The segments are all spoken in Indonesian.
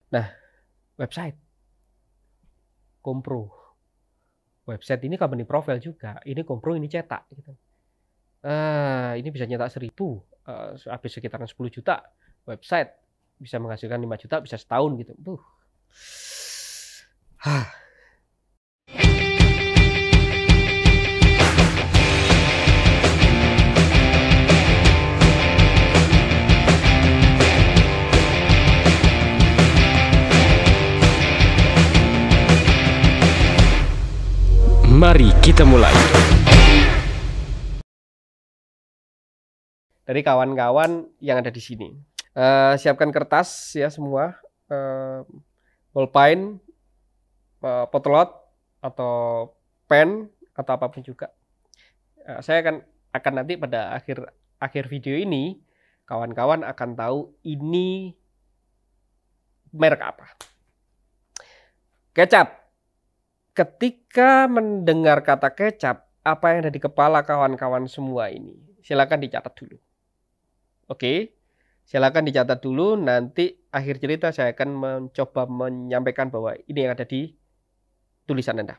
Nah, website, kompro. Website ini company profile juga. Ini kompro, ini cetak. Gitu. Ini bisa nyetak 1000, habis sekitaran 10 juta. Website bisa menghasilkan 5 juta, bisa setahun gitu. Mari kita mulai. Dari kawan-kawan yang ada di sini, siapkan kertas ya semua, bolpen, potlot atau pen atau apapun juga. Saya akan nanti pada akhir video ini kawan-kawan akan tahu ini merek apa. Kecap. Ketika mendengar kata kecap, apa yang ada di kepala kawan-kawan semua ini? Silakan dicatat dulu. Oke, silakan dicatat dulu. Nanti akhir cerita saya akan mencoba menyampaikan bahwa ini yang ada di tulisan Anda.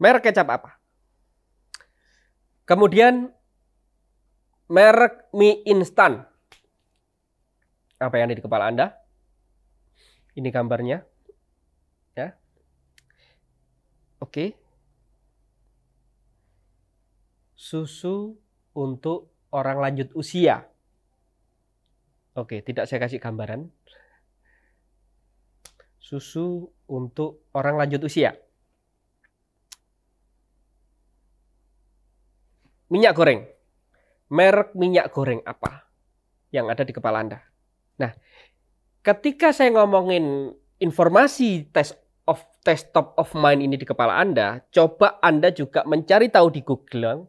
Merek kecap apa? Kemudian merek mie instan. Apa yang ada di kepala Anda? Ini gambarnya. Ya. Oke. Susu untuk orang lanjut usia. Oke, tidak saya kasih gambaran. Susu untuk orang lanjut usia. Minyak goreng. Merek minyak goreng apa yang ada di kepala Anda? Nah, ketika saya ngomongin informasi top of mind ini di kepala Anda, coba Anda juga mencari tahu di Google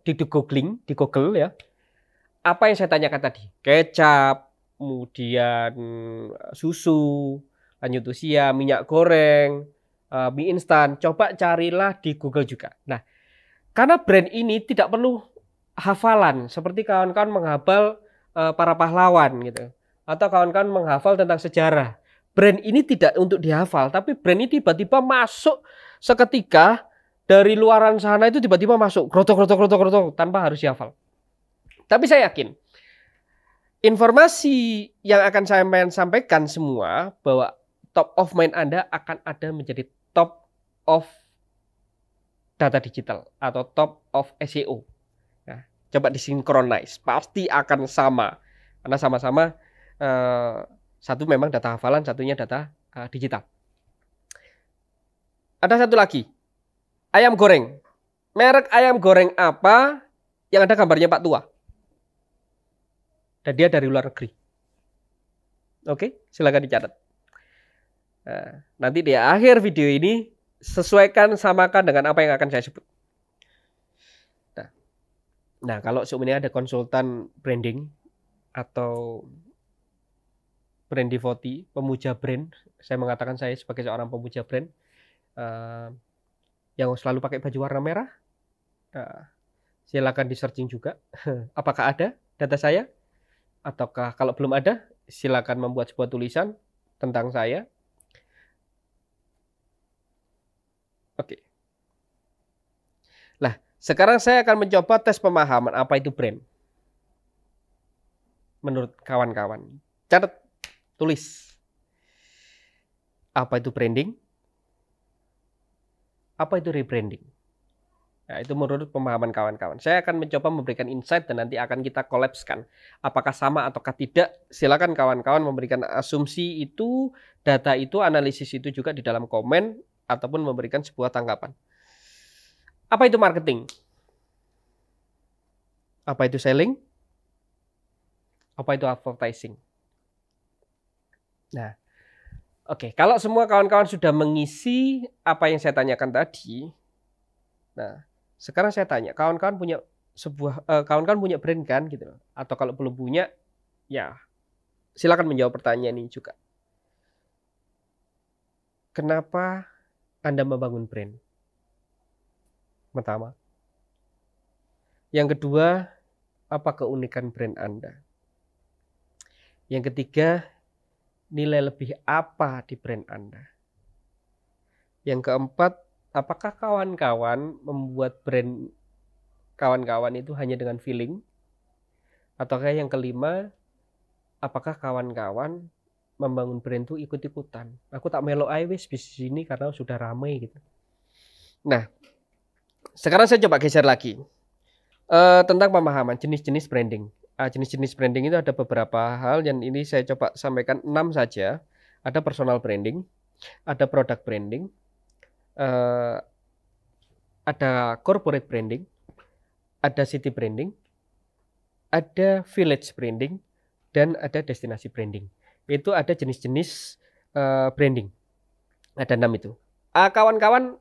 ya. Apa yang saya tanyakan tadi? Kecap, kemudian susu, lanjut usia, minyak goreng, mie instan. Coba carilah di Google juga. Nah, karena brand ini tidak perlu hafalan seperti kawan-kawan menghafal para pahlawan gitu, atau kawan-kawan menghafal tentang sejarah. Brand ini tidak untuk dihafal, tapi brand ini tiba-tiba masuk seketika dari luaran sana, itu tiba-tiba masuk grotok tanpa harus dihafal. Tapi saya yakin informasi yang akan saya sampaikan semua bahwa top of mind Anda akan ada menjadi top of data digital atau top of SEO. Nah, coba disinkronize, pasti akan sama karena sama-sama satu memang data hafalan, satunya data digital. Ada satu lagi, ayam goreng. Merek ayam goreng apa yang ada gambarnya Pak Tua? Dan dia dari luar negeri. Oke, silakan dicatat. Nanti di akhir video ini sesuaikan, samakan dengan apa yang akan saya sebut. Nah, kalau sebenarnya ada konsultan branding atau brand devotee, pemuja brand, saya mengatakan saya sebagai seorang pemuja brand yang selalu pakai baju warna merah, silakan di searching juga. Apakah ada data saya? Ataukah kalau belum ada, silakan membuat sebuah tulisan tentang saya. Oke. Nah, sekarang saya akan mencoba tes pemahaman apa itu brand. Menurut kawan-kawan, catat, tulis. Apa itu branding? Apa itu rebranding? Nah, itu menurut pemahaman kawan-kawan. Saya akan mencoba memberikan insight dan nanti akan kita kolapskan. Apakah sama ataukah tidak? Silakan kawan-kawan memberikan asumsi itu, data itu, analisis itu juga di dalam komen ataupun memberikan sebuah tanggapan. Apa itu marketing? Apa itu selling? Apa itu advertising? Nah, oke. Kalau semua kawan-kawan sudah mengisi apa yang saya tanyakan tadi, nah, sekarang saya tanya, kawan-kawan punya kawan-kawan punya brand kan gitu, atau kalau belum punya, ya silakan menjawab pertanyaan ini juga. Kenapa Anda membangun brand? Pertama. Yang kedua, apa keunikan brand Anda? Yang ketiga, nilai lebih apa di brand Anda? Yang keempat, apakah kawan-kawan membuat brand kawan-kawan itu hanya dengan feeling? Ataukah yang kelima, apakah kawan-kawan membangun brand itu ikut-ikutan? Aku tak melo ae wis di sini karena sudah ramai gitu. Nah, sekarang saya coba geser lagi tentang pemahaman jenis-jenis branding. Jenis-jenis branding itu ada beberapa hal dan ini saya coba sampaikan 6 saja. Ada personal branding, ada product branding, ada corporate branding, ada city branding, ada village branding, dan ada destinasi branding. Itu ada jenis-jenis branding. Ada 6 itu. Kawan-kawan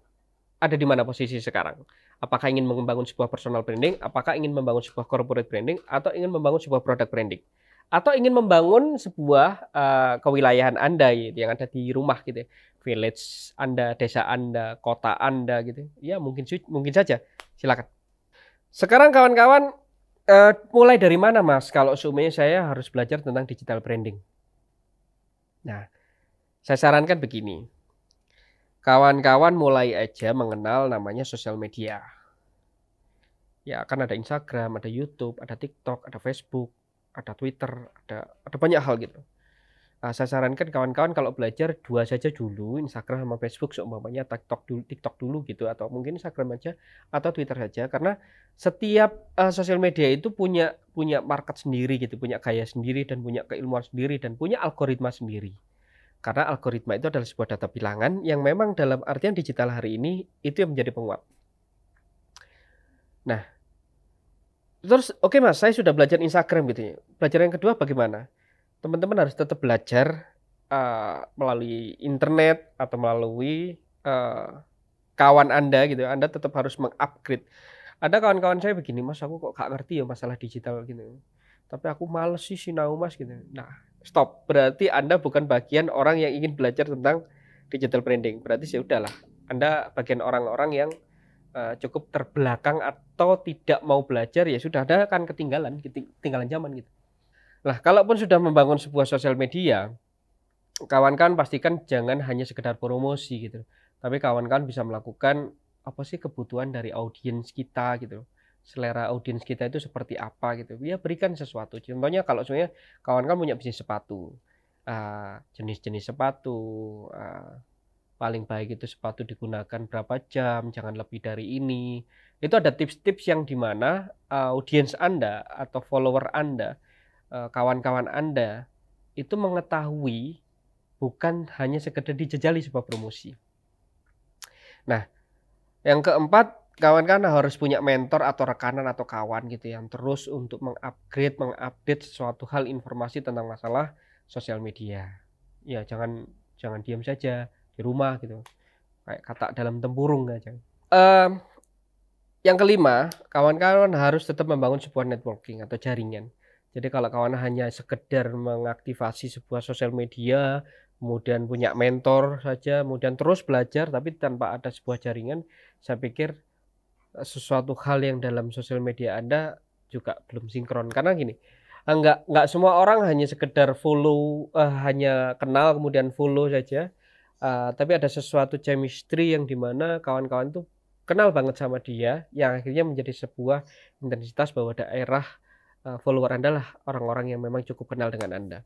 ada di mana posisi sekarang? Apakah ingin membangun sebuah personal branding? Apakah ingin membangun sebuah corporate branding? Atau ingin membangun sebuah product branding? Atau ingin membangun sebuah kewilayahan Anda gitu, yang ada di rumah gitu ya. Village Anda, desa Anda, kota Anda gitu. Ya mungkin saja. Silakan. Sekarang kawan-kawan mulai dari mana Mas? Kalau seumurnya saya harus belajar tentang digital branding. Nah, saya sarankan begini. Kawan-kawan mulai aja mengenal namanya sosial media. Ya, kan ada Instagram, ada YouTube, ada TikTok, ada Facebook, ada Twitter, ada banyak hal gitu. Saya sarankan kawan-kawan kalau belajar 2 saja dulu, Instagram sama Facebook seumpamanya TikTok dulu gitu, atau mungkin Instagram aja atau Twitter saja, karena setiap sosial media itu punya market sendiri gitu, punya gaya sendiri dan punya keilmuan sendiri dan punya algoritma sendiri. Karena algoritma itu adalah sebuah data bilangan yang memang dalam artian digital hari ini itu yang menjadi penguat. Nah, terus oke Mas, saya sudah belajar Instagram gitu ya. Belajar yang kedua bagaimana? Teman-teman harus tetap belajar melalui internet atau melalui kawan Anda gitu. Anda tetap harus mengupgrade. Ada kawan-kawan saya begini, Mas, aku kok gak ngerti ya masalah digital gitu. Tapi aku males sih sinau Mas gitu. Nah, stop. Berarti Anda bukan bagian orang yang ingin belajar tentang digital branding. Berarti ya udahlah. Anda bagian orang-orang yang cukup terbelakang atau tidak mau belajar, ya sudah, Anda akan ketinggalan zaman gitu. Nah, kalaupun sudah membangun sebuah sosial media, kawan-kawan pastikan jangan hanya sekedar promosi gitu. Tapi kawan-kawan bisa melakukan apa sih kebutuhan dari audiens kita gitu. Selera audiens kita itu seperti apa gitu. Ya berikan sesuatu. Contohnya kalau sebenarnya kawan-kawan punya bisnis sepatu. Jenis-jenis sepatu, paling baik itu sepatu digunakan berapa jam, jangan lebih dari ini. Itu ada tips-tips yang dimana audiens Anda atau follower Anda, kawan-kawan Anda itu mengetahui, bukan hanya sekedar dijajali sebuah promosi. Nah, yang keempat, kawan-kawan harus punya mentor atau rekanan atau kawan gitu yang terus untuk mengupdate sesuatu hal informasi tentang masalah sosial media. Ya, jangan diam saja di rumah gitu. Kayak kata dalam tempurung aja. Yang kelima, kawan-kawan harus tetap membangun sebuah networking atau jaringan. Jadi kalau kawan hanya sekedar mengaktifasi sebuah sosial media, kemudian punya mentor saja, kemudian terus belajar tapi tanpa ada sebuah jaringan, saya pikir sesuatu hal yang dalam sosial media Anda juga belum sinkron. Karena gini, enggak semua orang hanya sekedar follow, hanya kenal kemudian follow saja. Tapi ada sesuatu chemistry yang dimana kawan-kawan tuh kenal banget sama dia, yang akhirnya menjadi sebuah intensitas bahwa daerah follower Anda lah orang-orang yang memang cukup kenal dengan Anda.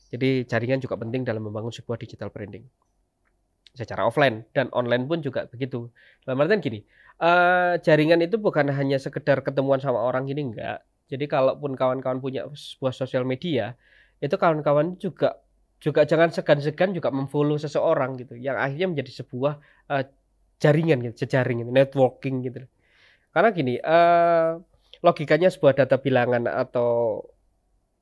Jadi jaringan juga penting dalam membangun sebuah digital branding secara offline dan online pun juga begitu. Dalam artian gini, jaringan itu bukan hanya sekedar ketemuan sama orang gini, enggak. Jadi kalaupun kawan-kawan punya sebuah sosial media, itu kawan-kawan juga jangan segan-segan juga memfollow seseorang gitu, yang akhirnya menjadi sebuah jaringan gitu, jejaring gitu, networking gitu. Karena gini, logikanya sebuah data bilangan atau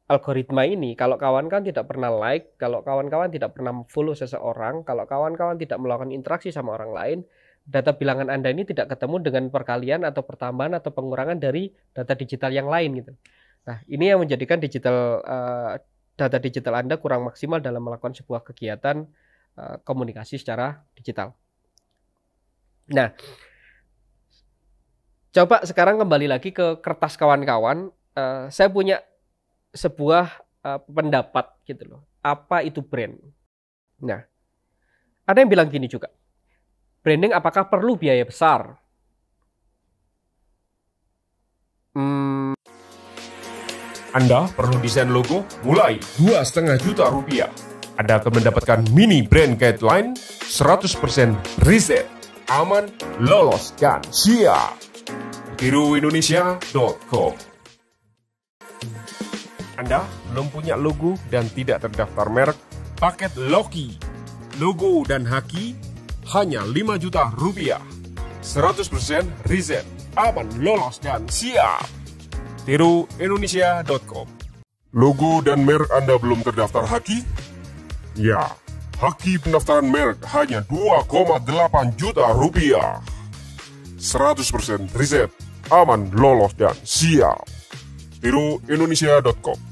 algoritma ini, kalau kawan-kawan tidak pernah like, kalau kawan-kawan tidak pernah follow seseorang, kalau kawan-kawan tidak melakukan interaksi sama orang lain, data bilangan Anda ini tidak ketemu dengan perkalian atau pertambahan atau pengurangan dari data digital yang lain gitu. Nah, ini yang menjadikan data digital Anda kurang maksimal dalam melakukan sebuah kegiatan komunikasi secara digital. Nah, coba sekarang kembali lagi ke kertas kawan-kawan. Saya punya sebuah pendapat gitu loh. apa itu brand. Nah, ada yang bilang gini juga. Branding apakah perlu biaya besar? Anda perlu desain logo mulai 2,5 juta rupiah. Anda akan mendapatkan mini brand guideline 100% riset, aman, lolos, dan siap. tiruindonesia.com. Anda belum punya logo dan tidak terdaftar merek? Paket Loki, logo dan haki hanya 5 juta rupiah. 100% riset, aman, lolos, dan siap. tiruindonesia.com. Logo dan merek Anda belum terdaftar haki? Ya, haki pendaftaran merek hanya 2,8 juta rupiah. 100% riset, aman, lolos, dan siap. tiruindonesia.com.